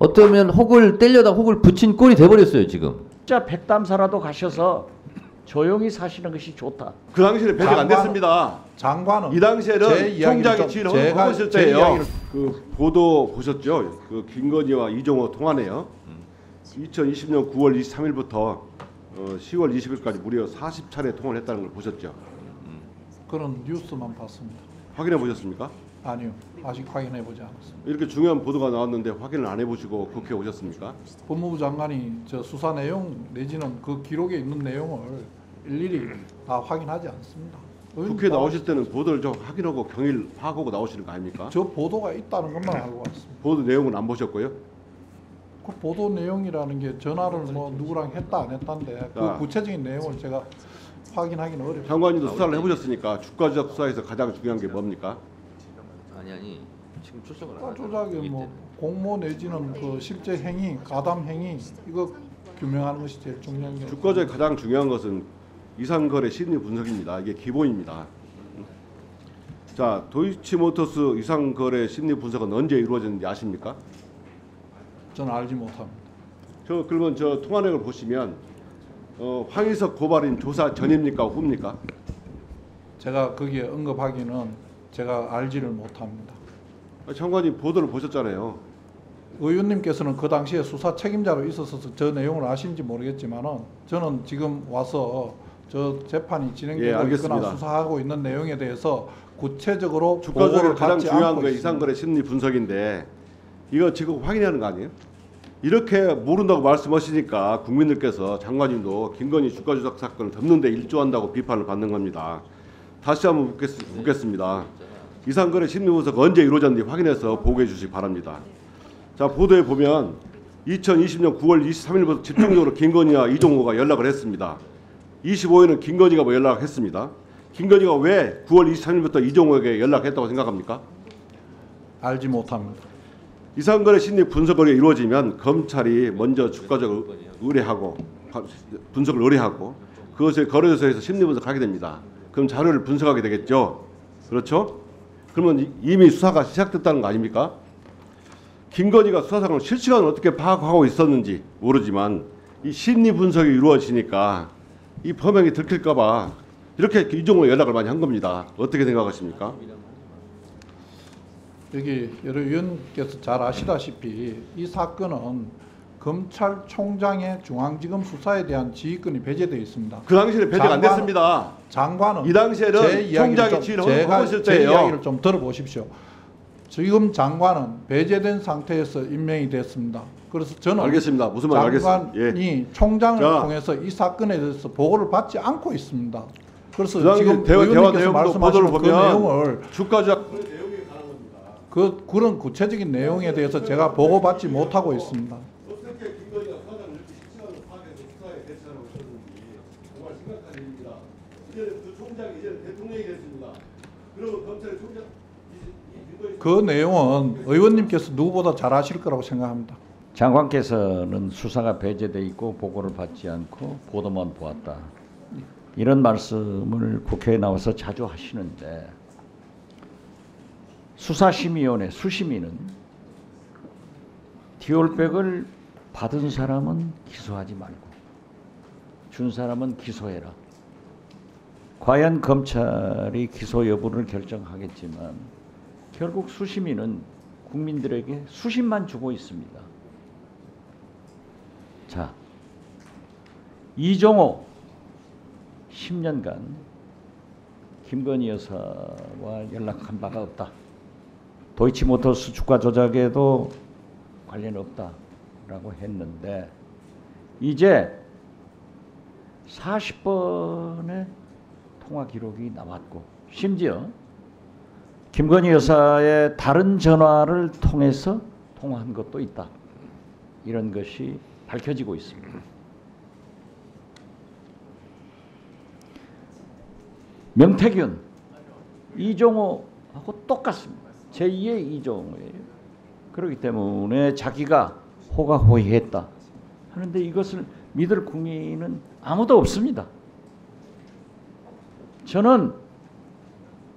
어쩌면 혹을 때려다 혹을 붙인 꼴이 돼버렸어요 지금. 진짜 백담사라도 가셔서 조용히 사시는 것이 좋다. 그 당시에 배제가 안 됐습니다. 장관은 이 당시에는 총장이 지휘를 하고 있을 때예요. 그 보도 보셨죠? 그 김건희와 이종호 통화네요. 2020년 9월 23일부터 10월 20일까지 무려 40차례 통화를 했다는 걸 보셨죠? 그런 뉴스만 봤습니다. 확인해 보셨습니까? 아니요, 아직 확인해 보지 않았습니다. 이렇게 중요한 보도가 나왔는데 확인을 안 해보시고 국회에 오셨습니까? 법무부 장관이 저 수사 내용 내지는 그 기록에 있는 내용을 일일이 다 확인하지 않습니다. 국회에 나오실 때는 보도를 좀 확인하고 경위를 파악하고 나오시는 거 아닙니까? 저 보도가 있다는 것만 알고 왔습니다. 보도 내용은 안 보셨고요? 그 보도 내용이라는 게 전화를 뭐 누구랑 했다 안 했다인데 그 구체적인 내용을 제가 확인하기는 어렵습니다. 장관님도 수사를 해보셨으니까 주가 조작 수사에서 가장 중요한 게 뭡니까? 아니 지금 출석을 안 주가 하죠. 조작이 뭐 공모 내지는 그 실제 행위, 가담 행위 이거 규명하는 것이 제일 중요한 게. 주가 조작의 가장 중요한 것은 이상거래 심리 분석입니다. 이게 기본입니다. 자, 도이치모터스 이상거래 심리 분석은 언제 이루어졌는지 아십니까? 저는 알지 못합니다. 그러면 저 통화 내역을 보시면 황희석 고발인 조사 전입니까 후입니까? 제가 거기에 언급하기는 제가 알지를 못합니다. 장관님 보도를 보셨잖아요. 의원님께서는 그 당시에 수사 책임자로 있어서 저 내용을 아신지 모르겠지만은 저는 지금 와서 저 재판이 진행되고 있거나 수사하고 있는 내용에 대해서 구체적으로 주가 조작의 가장 중요한 게 있습니다. 이상거래 심리 분석인데 이거 지금 확인하는 거 아니에요? 이렇게 모른다고 말씀하시니까 국민들께서 장관님도 김건희 주가 조작 사건을 덮는 데 일조한다고 비판을 받는 겁니다. 다시 한번 묻겠습니다. 이상거래 심리 분석 언제 이루어졌는지 확인해서 보고해 주시기 바랍니다. 자, 보도에 보면 2020년 9월 23일부터 집중적으로 김건희와 이종호가 연락을 했습니다. 25일은 김건희가 연락했습니다. 김건희가 왜 9월 23일부터 이종호에게 연락했다고 생각합니까? 알지 못합니다. 이상거래 심리 분석이 이루어지면 검찰이 먼저 주가적을 의뢰하고 분석을 의뢰하고 그것에 거래소에서 심리 분석하게 됩니다. 그럼 자료를 분석하게 되겠죠. 그렇죠? 그러면 이미 수사가 시작됐다는 거 아닙니까? 김건희가 수사 상황을 실시간으로 어떻게 파악하고 있었는지 모르지만 이 심리 분석이 이루어지니까 이 범행이 들킬까 봐 이렇게 이종호에 연락을 많이 한 겁니다. 어떻게 생각하십니까? 여기 여러 의원께서 잘 아시다시피 이 사건은 검찰총장의 중앙지검 수사에 대한 지휘권이 배제되어 있습니다. 그 당시에 배제가 안 됐습니다. 장관은 이 당시에는 총장이 지휘를 하고 있을 때예요. 제 이야기를 좀 들어보십시오. 지금 장관은 배제된 상태에서 임명이 됐습니다. 그래서 저는 알겠습니다. 무슨 말 알겠습니다. 장관이 총장을 통해서 이 사건에 대해서 보고를 받지 않고 있습니다. 그래서 지금 대화 의원님께서 내용도 말씀하신 보도를 그 내용을 주가 조작 그런 구체적인 내용에 대해서 제가 보고받지 못하고 있습니다. 어떻게 김건희가 사장을 이렇게 실시간으로 파악해서 수사에 대처하고 있었는지 정말 심각한 일입니다. 이제는 그 총장이 이제는 대통령이 됐습니다. 그러면 검찰의 총장 그 내용은 의원님께서 누구보다 잘 아실 거라고 생각합니다. 장관께서는 수사가 배제돼 있고 보고를 받지 않고 보도만 보았다. 이런 말씀을 국회에 나와서 자주 하시는데 수사심의위원회 수심위는 디올백을 받은 사람은 기소하지 말고 준 사람은 기소해라. 과연 검찰이 기소 여부를 결정하겠지만 결국 수심위는 국민들에게 수심만 주고 있습니다. 자, 이종호 10년간 김건희 여사와 연락한 바가 없다. 도이치모터스 주가 조작에도 관련 없다라고 했는데 이제 40번의 통화 기록이 나왔고 심지어 김건희 여사의 다른 전화를 통해서 통화한 것도 있다. 이런 것이 밝혀지고 있습니다. 명태균, 이종호하고 똑같습니다. 제2의 이종호예요. 그렇기 때문에 자기가 호가호위했다 하는데 이것을 믿을 국민은 아무도 없습니다. 저는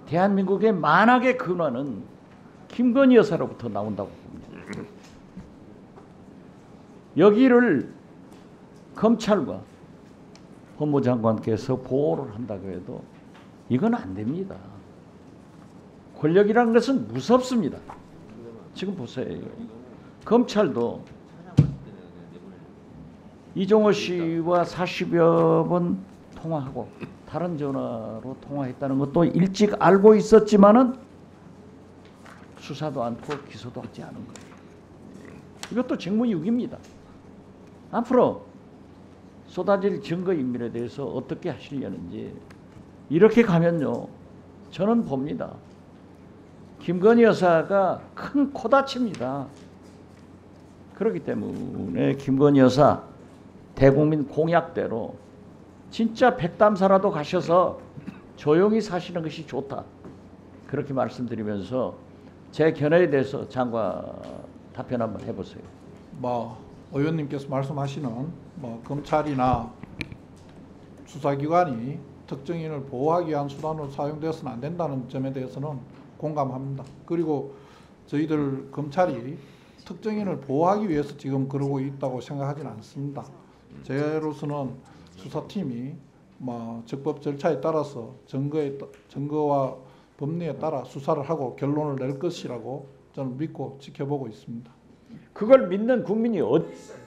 대한민국의 만악의 근원은 김건희 여사로부터 나온다고 봅니다. 여기를 검찰과 법무장관께서 보호를 한다고 해도 이건 안 됩니다. 권력이라는 것은 무섭습니다. 지금 보세요. 검찰도 이종호 씨와 40여 번 통화하고 다른 전화로 통화했다는 것도 일찍 알고 있었지만은 수사도 않고 기소도 하지 않은 거예요. 이것도 직무유기입니다. 앞으로 쏟아질 증거인멸에 대해서 어떻게 하시려는지 이렇게 가면요, 저는 봅니다. 김건희 여사가 큰 코다칩니다. 그렇기 때문에 김건희 여사 대국민 공약대로 진짜 백담사라도 가셔서 조용히 사시는 것이 좋다. 그렇게 말씀드리면서 제 견해에 대해서 장관 답변 한번 해보세요. 의원님께서 말씀하시는 검찰이나 수사기관이 특정인을 보호하기 위한 수단으로 사용되어서는 안 된다는 점에 대해서는 공감합니다. 그리고 저희들 검찰이 특정인을 보호하기 위해서 지금 그러고 있다고 생각하지는 않습니다. 저로서는 수사팀이 적법 절차에 따라서 증거와 법리에 따라 수사를 하고 결론을 낼 것이라고 저는 믿고 지켜보고 있습니다. 그걸 믿는 국민이 어디 있어요?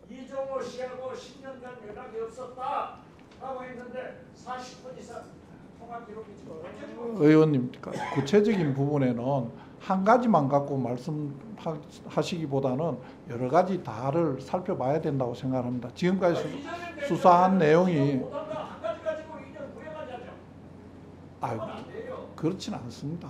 이종호 씨하고 10년간 연락이 없었다라고 했는데 40분 이상 통화 기록이 지금 의원님, 구체적인 부분에는 한 가지만 갖고 말씀하시기보다는 여러 가지 다를 살펴봐야 된다고 생각합니다. 지금까지 수사한 내용이 그렇지는 않습니다.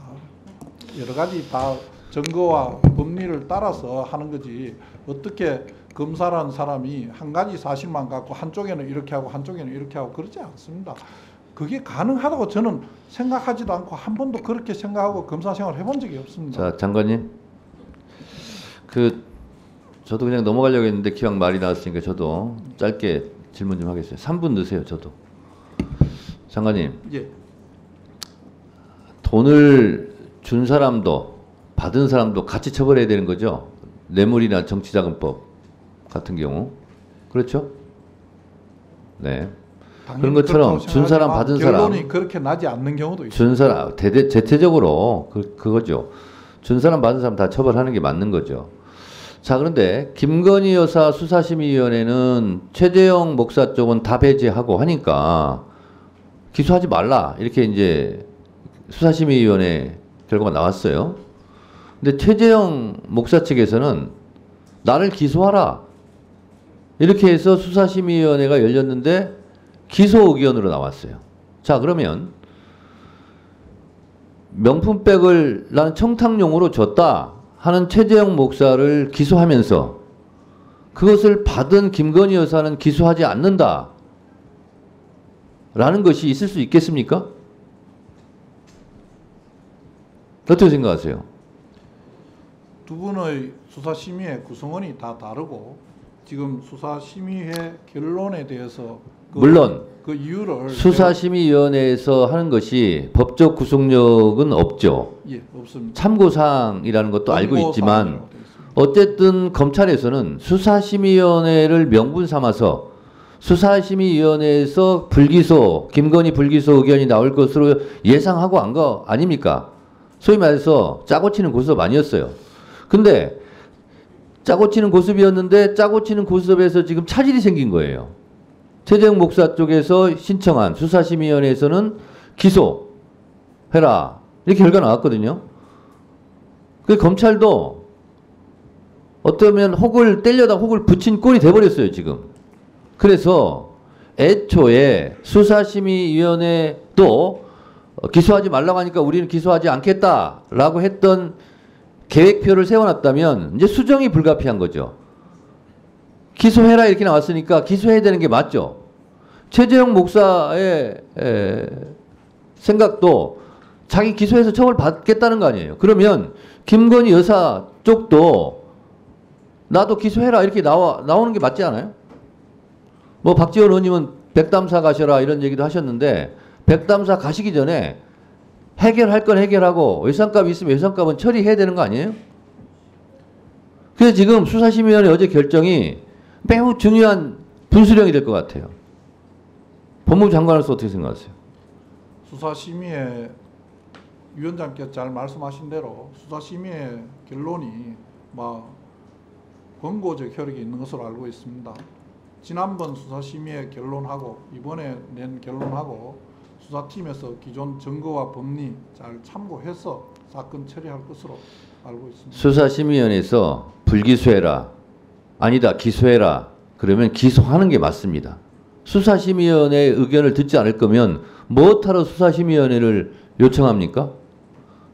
여러 가지 다 증거와 법리를 따라서 하는 거지, 어떻게 검사라는 사람이 한 가지 사실만 갖고 한쪽에는 이렇게 하고 한쪽에는 이렇게 하고 그러지 않습니다. 그게 가능하다고 저는 생각하지도 않고 한 번도 그렇게 생각하고 검사 생활을 해본 적이 없습니다. 자, 장관님, 저도 그냥 넘어가려고 했는데 기왕 말이 나왔으니까 저도 짧게 질문 좀 하겠어요. 3분 넣으세요. 저도. 장관님, 예. 돈을 준 사람도 받은 사람도 같이 처벌해야 되는 거죠? 뇌물이나 정치자금법 같은 경우. 그렇죠? 네. 그런 것처럼 준 사람 받은 사람, 결론이 그렇게 나지 않는 경우도 있습니다. 준 사람 대체적으로 그거죠. 준 사람 받은 사람 다 처벌하는 게 맞는 거죠. 자, 그런데 김건희 여사 수사심의위원회는 최재형 목사 쪽은 다 배제하고 하니까 기소하지 말라 이렇게 이제 수사심의위원회 결과가 나왔어요. 근데 최재형 목사 측에서는 나를 기소하라 이렇게 해서 수사심의위원회가 열렸는데 기소 의견으로 나왔어요. 자, 그러면 명품백을 나는 청탁용으로 줬다 하는 최재형 목사를 기소하면서 그것을 받은 김건희 여사는 기소하지 않는다 라는 것이 있을 수 있겠습니까? 어떻게 생각하세요? 두 분의 수사심의회 구성원이 다 다르고 지금 수사심의회 결론에 대해서 물론 그 이유를 수사심의위원회에서 하는 것이 법적 구속력은 없죠. 예, 없습니다. 참고사항이라는 것도 알고 있지만 사항이라고 되어 있습니다. 어쨌든 검찰에서는 수사심의위원회를 명분 삼아서 수사심의위원회에서 불기소, 김건희 불기소 의견이 나올 것으로 예상하고 한 거 아닙니까? 소위 말해서 짜고 치는 고스톱 아니었어요. 근데 짜고 치는 고스톱이었는데 짜고 치는 고스톱에서 지금 차질이 생긴 거예요. 최재형 목사 쪽에서 신청한 수사심의위원회에서는 기소해라 이렇게 결과 나왔거든요. 그 검찰도 어쩌면 혹을 떼려다 혹을 붙인 꼴이 돼버렸어요 지금. 그래서 애초에 수사심의위원회도 기소하지 말라고 하니까 우리는 기소하지 않겠다라고 했던 계획표를 세워놨다면 이제 수정이 불가피한 거죠. 기소해라 이렇게 나왔으니까 기소해야 되는 게 맞죠. 최재형 목사의 생각도 자기 기소해서 처벌받겠다는 거 아니에요. 그러면 김건희 여사 쪽도 나도 기소해라 이렇게 나오는 게 맞지 않아요? 뭐 박지원 의원님은 백담사 가셔라 이런 얘기도 하셨는데 백담사 가시기 전에 해결할 건 해결하고 외상값 있으면 외상값은 처리해야 되는 거 아니에요? 그래서 지금 수사심의위원회 어제 결정이 매우 중요한 분수령이 될 것 같아요. 법무부 장관으로서 어떻게 생각하세요? 수사심의회 위원장께서 잘 말씀하신 대로 수사심의회 결론이 권고적 효력이 있는 것으로 알고 있습니다. 지난번 수사심의회 결론하고 이번에 낸 결론하고 수사팀에서 기존 증거와 법리 잘 참고해서 사건 처리할 것으로 알고 있습니다. 수사심의위원회에서 불기소해라, 아니다 기소해라 그러면 기소하는 게 맞습니다. 수사심의위원회의 의견을 듣지 않을 거면 뭐하러 수사심의위원회를 요청합니까?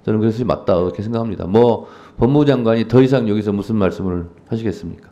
저는 그것이 맞다 이렇게 생각합니다. 법무부 장관이 더 이상 여기서 무슨 말씀을 하시겠습니까?